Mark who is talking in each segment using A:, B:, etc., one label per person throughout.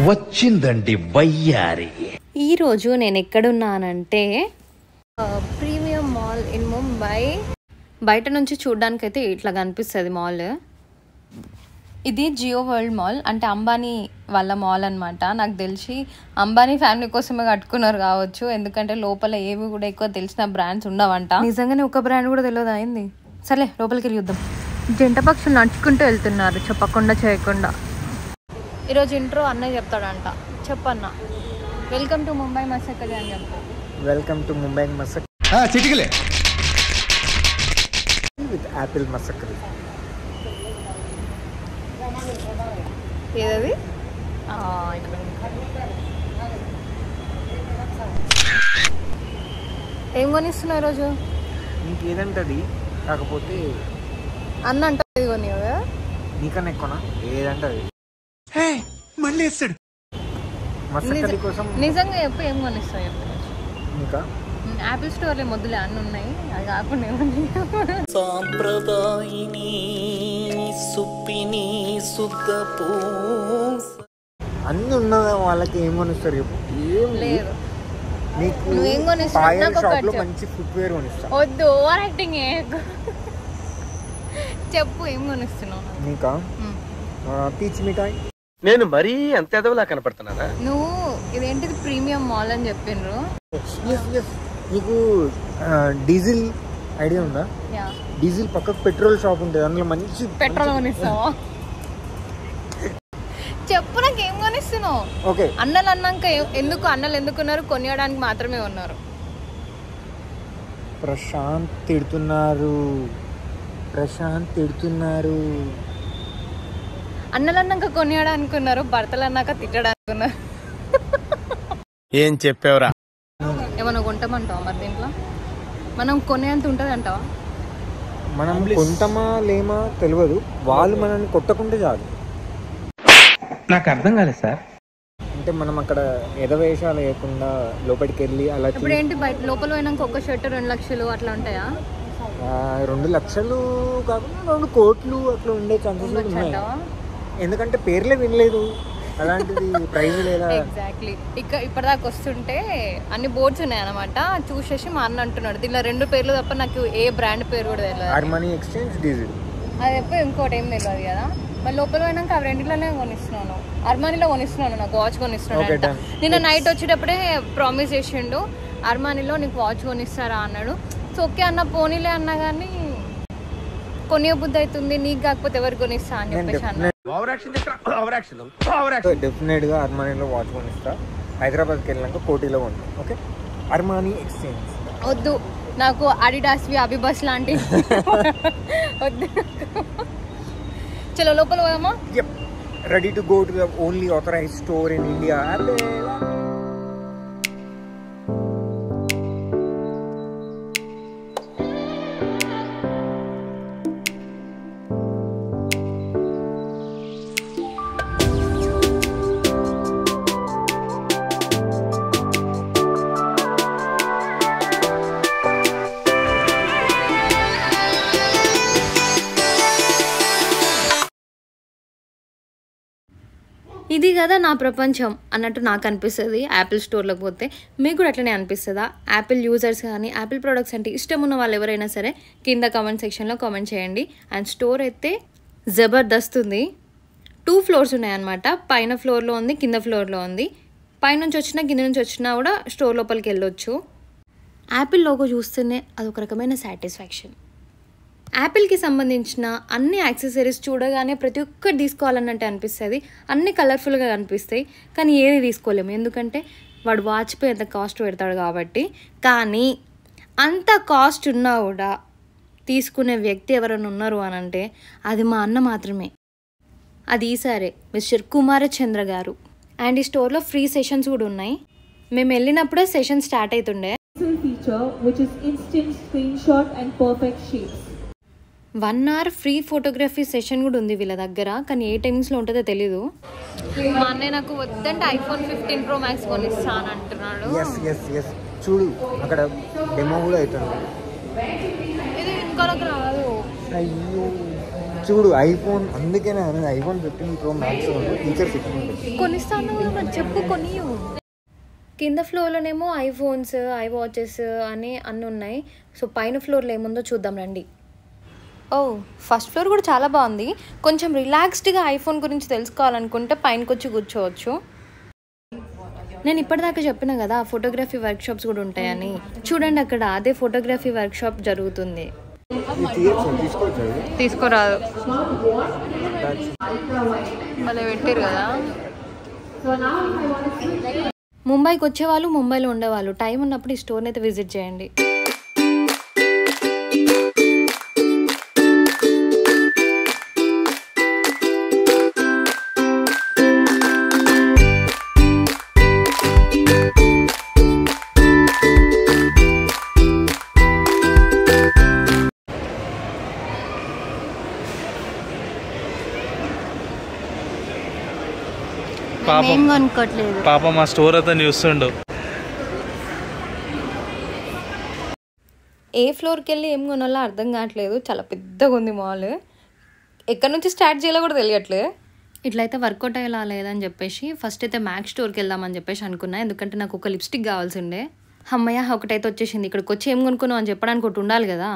A: వచ్చిందండి వయ్యారి.
B: ఈరోజు నేను ఎక్కడున్నానంటే ప్రీమియం మాల్ ఇన్ ముంబై. బయట నుంచి చూడడానికైతే ఇట్లా కనిపిస్తుంది మాల్. ఇది జియో వరల్డ్ మాల్, అంటే అంబానీ వాళ్ళ మాల్ అనమాట. నాకు తెలిసి అంబానీ ఫ్యామిలీ కోసమే కట్టుకున్నారు కావచ్చు, ఎందుకంటే లోపల ఏవి కూడా ఎక్కువ తెలిసిన బ్రాండ్స్ ఉండవంట. నిజంగానే ఒక బ్రాండ్ కూడా తెలియదు అయింది. సరే లోపలికి చూద్దాం. జంట పక్షులు నడుచుకుంటూ వెళ్తున్నారు చెప్పకుండా చేయకుండా. ఈరోజు ఇంట్రో అన్నయ్య చెప్తాడంట. చెప్పన్న. వెల్కమ్ టు ముంబై మసక్కలి అని చెప్పు.
C: వెల్కమ్ టు ముంబై మసక్
A: చిటికలే
C: విత్ యాపిల్ మసక్కలి.
B: ఏదది? ఏం కొనిస్తున్నావు ఈరోజు?
C: నీకేదంటది, కాకపోతే
B: అన్న అంటే ఇది కొనియవు కదా?
C: నీకన్నా ఎక్కువనా? ఏదంటది
A: మళ్ళీ వేస్తాడు.
C: మసక్కలి కోసం
B: నిజంగా చెప్పు, ఏం కొనిస్తావు చెప్పు.
C: ఇంకా
B: యాపిల్ స్టోర్లో మొదలే అన్నీ ఉన్నాయి, అది కాకుండా ఏమన్నా
D: సాంప్రదాయిని సుప్పిని సుద్దపూ
C: అన్ని ఉన్న వాళ్ళకి ఏం కొనిస్తారు చెప్పు? ఏం
B: లేదు.
C: నీకు
B: నువ్వేం కొనిస్తావు?
C: పాయల్
B: నాకు
C: షాప్
B: ఒకటి
C: లో
B: చెప్పు.
C: మంచి ఫుట్వేర్ కొనిస్తా.
B: వద్దు, ఓవర్ యాక్టింగ్ చెప్పు, ఏం కొనిస్తున్నావు?
C: నీకా పీచ్ మిఠాయి.
E: నేను మరీ అంత ఎదవలా కనపడుతున్నానా?
B: నువ్వు ఇదేంటిది ప్రీమియం మాల్ అని చెప్పిండ్రు.
C: నీకు డీజిల్ ఐడియా ఉందా? డీజిల్ పక్కకు పెట్రోల్ షాప్ ఉంటుంది, అందులో మంచి
B: పెట్రోల్ కొనిస్తావా? చెప్పు, నాకు ఏం కొనిస్తున్నావు?
C: ఓకే.
B: అన్నలు అన్నాక ఎందుకు అన్నలు ఎందుకున్నారు? కొనియడానికి మాత్రమే ఉన్నారు.
C: ప్రశాంత్ తిడుతున్నారు.
B: అన్నలు అన్నాక కొనియడానికి ఉన్నారు, భర్తలు అన్నాక తిట్టడానికి ఉన్నారు.
E: ఏం చెప్పావురా?
B: ఏమన్నా కొంటామంటావా మరి దీంట్లో? మనం కొనేంత ఉంటుంది అంటావా?
C: మనం కొంటామా లేమా తెలియదు, వాళ్ళు మనల్ని కొట్టకుంటే చాలు.
E: నాకు అర్థం కాలేదు సార్.
C: అంటే మనం అక్కడ ఎదవేషాలు లేకుండా లోపలికి వెళ్ళి అలా
B: ఇప్పుడు ఏంటి బయట లోపల పోయినాక ఒక షర్ట్ 2 లక్షలు అట్లా ఉంటాయా?
C: 2 లక్షలు కాకుండా 2 కోట్లు అట్లా ఉండే ఛాన్సెస్ ఉన్నాయి. ఎందుకంటే పేర్లే వినలేదు, అలాంటిది ప్రైజ్ లేదా.
B: ఎగ్జాక్ట్లీ. ఇప్పటిదాకా వస్తుంటే అన్ని బోర్డ్స్ ఉన్నాయి అనమాట, చూసేసి మా అన్న అంటున్నాడు దీనిలో 2 పేర్లు తప్ప నాకు ఏ బ్రాండ్ పేరు కూడా తెలియదు.
C: అర్మానీ ఎక్స్చేంజ్ డీజిల్
B: అది ఎప్పుడు ఇంకోటి ఏం తెలియదు కదా. మరి లోపల పోయినాక అవి 2లోనే కొనిస్తున్నాను. అర్మానీలో కొనిస్తున్నాను, నాకు వాచ్ కొనిస్తున్నాడు. నిన్న నైట్ వచ్చేటప్పుడే ప్రామిస్ చేసిండు, అర్మానీలో నీకు వాచ్ కొనిస్తారా అన్నాడు. సో ఓకే అన్న, పోనీలే అన్నా కానీ కొనియ బుద్ధి అవుతుంది, నీకు కాకపోతే ఎవరు కొనిస్తా అని చెప్పేసి అన్న.
C: డెఫినెట్ గా అర్మానీలో వాచ్ కొనిస్తా. హైదరాబాద్కి వెళ్ళినాక కోటిలో కొంటా. ఓకే, అర్మానీ ఎక్స్చేంజ్
B: వద్దు నాకు, అడిడాస్వి అబిబస్ లాంటి వద్దు. చలో లోపల పోదామా?
C: Ready to go to the only authorised store in India.
B: ఇది కదా నా ప్రపంచం అన్నట్టు నాకు అనిపిస్తుంది యాపిల్ స్టోర్లోకి పోతే. మీకు కూడా అట్లనే అనిపిస్తుందా? యాపిల్ యూజర్స్ కానీ యాపిల్ ప్రోడక్ట్స్ అంటే ఇష్టం ఉన్న వాళ్ళు ఎవరైనా సరే కింద కామెంట్ సెక్షన్లో కామెంట్ చేయండి. అండ్ స్టోర్ అయితే జబర్దస్త్ ఉంది. 2 ఫ్లోర్స్ ఉన్నాయన్నమాట. పైన ఫ్లోర్లో ఉంది, కింద ఫ్లోర్లో ఉంది. పైనుంచి వచ్చినా కింద నుంచి వచ్చినా కూడా స్టోర్ లోపలికి వెళ్ళొచ్చు. యాపిల్ లోగో చూస్తేనే అదొక రకమైన సాటిస్ఫాక్షన్. యాపిల్కి సంబంధించిన అన్ని యాక్సెసరీస్ చూడగానే ప్రతి ఒక్కటి తీసుకోవాలన్నట్టు అనిపిస్తుంది. అన్నీ కలర్ఫుల్గా కనిపిస్తాయి, కానీ ఏది తీసుకోలేము, ఎందుకంటే వాడు వాచ్పై ఎంత కాస్ట్ పెడతాడు కాబట్టి. కానీ అంత కాస్ట్ ఉన్నా కూడా తీసుకునే వ్యక్తి ఎవరైనా ఉన్నారు అని అంటే అది మా అన్న మాత్రమే. అది ఈసారి మిస్టర్ కుమారచంద్ర గారు. అండ్ ఈ స్టోర్లో ఫ్రీ సెషన్స్ కూడా ఉన్నాయి. మేము వెళ్ళినప్పుడే సెషన్ స్టార్ట్ అవుతుండే.
F: feature which is instant screenshot and perfect shapes.
B: 1 hour free photography session కూడా ఉంది వీళ్ళ దగ్గర, కానీ ఏ టైమింగ్స్లో ఉంటుందో తెలీదు. మా అన్నయ్య నాకు వద్దంటే iPhone 15 Pro Max కొనిస్తాను అంటున్నాడు.
C: చూడు అక్కడ డెమో కూడా అవుతుంది.
B: ఇది ఇంకొక రాదు.
C: అయ్యో చూడు ఐఫోన్, అందుకే నేను ఐఫోన్ 15 Pro Max ఫీచర్స్ ఎక్కువ ఉంటాయి.
B: కొనిస్తాను మరి చెప్పు, కొని. కింద ఫ్లోర్లోనేమో ఐఫోన్స్, ఐవాచెస్ అని అన్నీ ఉన్నాయి. సో పైన ఫ్లోర్లో ఏముందో చూద్దాం రండి. ఓ ఫస్ట్ ఫ్లోర్ కూడా చాలా బాగుంది. కొంచెం రిలాక్స్డ్గా ఐఫోన్ గురించి తెలుసుకోవాలనుకుంటే పైనకి వచ్చి కూర్చోవచ్చు. నేను ఇప్పటిదాకా చెప్పిన కదా ఫోటోగ్రఫీ వర్క్షాప్స్ కూడా ఉంటాయని. చూడండి అక్కడ అదే ఫోటోగ్రఫీ వర్క్షాప్ జరుగుతుంది. తీసుకోరాదు, మళ్ళీ పెట్టారు కదా. ముంబైకి వచ్చేవాళ్ళు, ముంబైలో ఉండేవాళ్ళు టైం ఉన్నప్పుడు ఈ స్టోర్ని అయితే విజిట్ చేయండి. ఏం కొనుక్కోట్లేదు
G: పాప, మా స్టోర్ అతను చూస్తుండు.
B: ఏ ఫ్లోర్కి వెళ్ళి ఏం కొనాలో అర్థం కావట్లేదు. చాలా పెద్దగా ఉంది మాల్. ఎక్కడి నుంచి స్టార్ట్ చేయాలో కూడా తెలియట్లేదు. ఇట్లయితే వర్కౌట్ అయ్యేలా లేదని చెప్పేసి ఫస్ట్ అయితే మ్యాక్స్ స్టోర్కి వెళ్దామని చెప్పేసి అనుకున్నా. ఎందుకంటే నాకు ఒక లిప్స్టిక్ కావాల్సి ఉండే. అమ్మయ్య ఒకటైతే వచ్చేసింది. ఇక్కడికి వచ్చి ఏం కొనుక్కున్నావు అని చెప్పడానికి ఒకటి ఉండాలి కదా.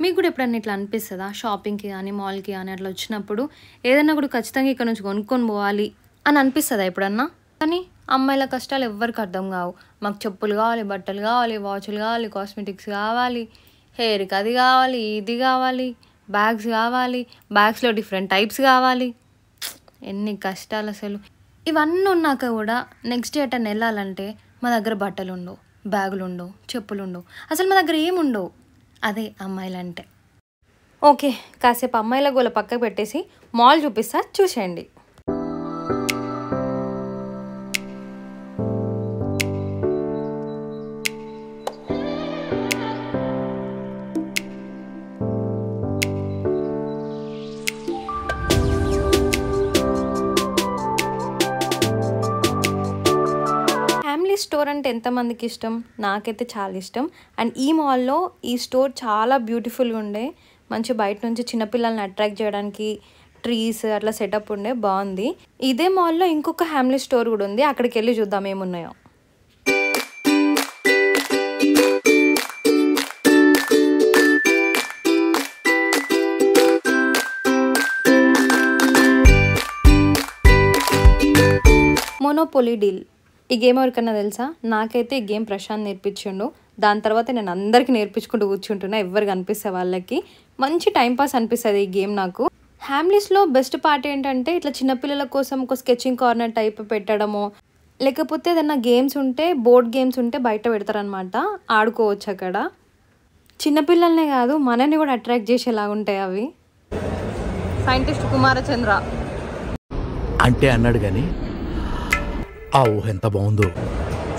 B: మీకు కూడా ఎప్పుడన్నా ఇట్లా అనిపిస్తుందా? షాపింగ్కి కానీ మాల్కి కానీ అట్లా వచ్చినప్పుడు ఏదైనా కూడా ఖచ్చితంగా ఇక్కడ నుంచి కొనుక్కొని పోవాలి అని అనిపిస్తుందా ఎప్పుడన్నా? కానీ అమ్మాయిల కష్టాలు ఎవ్వరికి అర్థం కావు. మాకు చెప్పులు కావాలి, బట్టలు కావాలి, వాచ్లు కావాలి, కాస్మెటిక్స్ కావాలి, హెయిర్కి అది కావాలి, ఇది కావాలి, బ్యాగ్స్ కావాలి, బ్యాగ్స్లో డిఫరెంట్ టైప్స్ కావాలి. ఎన్ని కష్టాలు అసలు. ఇవన్నీ ఉన్నాక కూడా నెక్స్ట్ డే అటెండ్ వెళ్ళాలంటే మా దగ్గర బట్టలు ఉండవు, బ్యాగులు ఉండవు, చెప్పులు ఉండవు, అసలు మా దగ్గర ఏముండవు. అదే అమ్మాయిలంటే. ఓకే, కాసేపు అమ్మాయిల గోల పక్కకు పెట్టేసి మాల్ చూపిస్తా, చూసేయండి. స్టోర్ అంటే ఎంతమందికి ఇష్టం? నాకైతే చాలా ఇష్టం. అండ్ ఈ మాల్లో ఈ స్టోర్ చాలా బ్యూటిఫుల్గా ఉండే. మంచి బయట నుంచి చిన్నపిల్లల్ని అట్రాక్ట్ చేయడానికి ట్రీస్ అట్లా సెటప్ ఉండే, బాగుంది. ఇదే మాల్లో ఇంకొక హ్యామ్లీ స్టోర్ కూడా ఉంది. అక్కడికి వెళ్ళి చూద్దాం ఏమున్నాయో. Monopoly deal. ఈ గేమ్ ఎవరికన్నా తెలుసా? నాకైతే ఈ గేమ్ ప్రశాంత్ నేర్పించిండు. దాని తర్వాత నేను అందరికీ నేర్పించుకుంటూ కూర్చుంటున్నా. ఎవరు కనిపిస్తే వాళ్ళకి మంచి టైంపాస్ అనిపిస్తుంది ఈ గేమ్ నాకు. హ్యామ్లీస్లో బెస్ట్ పార్ట్ ఏంటంటే ఇట్లా చిన్నపిల్లల కోసం ఒక స్కెచింగ్ కార్నర్ టైప్ పెట్టడము, లేకపోతే ఏదన్నా గేమ్స్ ఉంటే, బోర్డ్ గేమ్స్ ఉంటే బయట పెడతారనమాట, ఆడుకోవచ్చు అక్కడ. చిన్నపిల్లలనే కాదు మనని కూడా అట్రాక్ట్ చేసేలాగా ఉంటాయి అవి. సైంటిస్ట్ కుమారచంద్ర
A: అంటే అన్నాడు కానీ ఆ ఊహ ఎంత బాగుందో.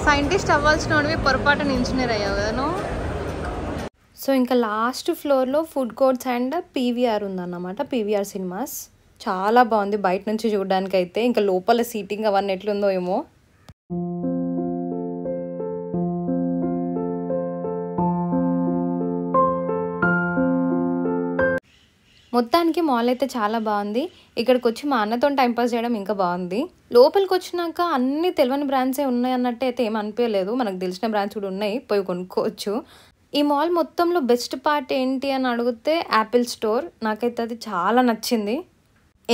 B: సైంటిస్ట్ అవ్వాల్సిన పొరపాటున ఇంజనీర్ అయ్యావు కదా నువ్వు. సో ఇంకా లాస్ట్ ఫ్లోర్లో ఫుడ్ కోర్ట్స్ అండ్ పీవీఆర్ ఉందన్నమాట. పీవీఆర్ సినిమాస్ చాలా బాగుంది బయట నుంచి చూడడానికి అయితే. ఇంకా లోపల సీటింగ్ అవన్నీ ఎట్లుందో ఏమో. మొత్తానికి మాల్ అయితే చాలా బాగుంది. ఇక్కడికి వచ్చి మా అన్నతో టైంపాస్ చేయడం ఇంకా బాగుంది. లోపలికి వచ్చినాక అన్ని తెలియని బ్రాండ్సే ఉన్నాయి అన్నట్టు అయితే ఏం అనిపించలేదు. మనకు తెలిసిన బ్రాండ్స్ కూడా ఉన్నాయి, పోయి కొనుక్కోవచ్చు. ఈ మాల్ మొత్తంలో బెస్ట్ పార్ట్ ఏంటి అని అడిగితే యాపిల్ స్టోర్. నాకైతే అది చాలా నచ్చింది.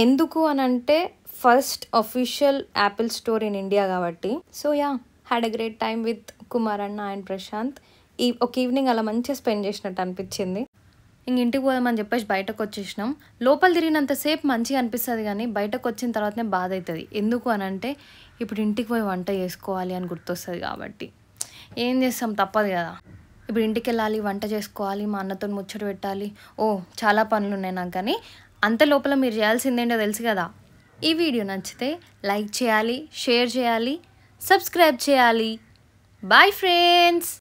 B: ఎందుకు అని అంటే first official Apple store in India కాబట్టి. So yeah, had a great time with Kumar అన్న అండ్ ప్రశాంత్. ఒక ఈవినింగ్ అలా మంచిగా స్పెండ్ చేసినట్టు అనిపించింది. ఇంటికి పోదామని చెప్పేసి బయటకు వచ్చేసినాం. లోపల తిరిగినంతసేపు మంచిగా అనిపిస్తుంది కానీ బయటకు వచ్చిన తర్వాతనే బాధ అవుతుంది. ఎందుకు అని అంటే ఇప్పుడు ఇంటికి పోయి వంట చేసుకోవాలి అని గుర్తొస్తుంది కాబట్టి. ఏం చేస్తాం, తప్పదు కదా. ఇప్పుడు ఇంటికి వెళ్ళాలి, వంట చేసుకోవాలి, మా అన్నతో ముచ్చట పెట్టాలి. చాలా పనులు ఉన్నాయి నాకు. కానీ అంత లోపల మీరు చేయాల్సిందేంటో తెలుసు కదా. ఈ వీడియో నచ్చితే లైక్ చేయాలి, షేర్ చేయాలి, సబ్స్క్రైబ్ చేయాలి. Bye friends.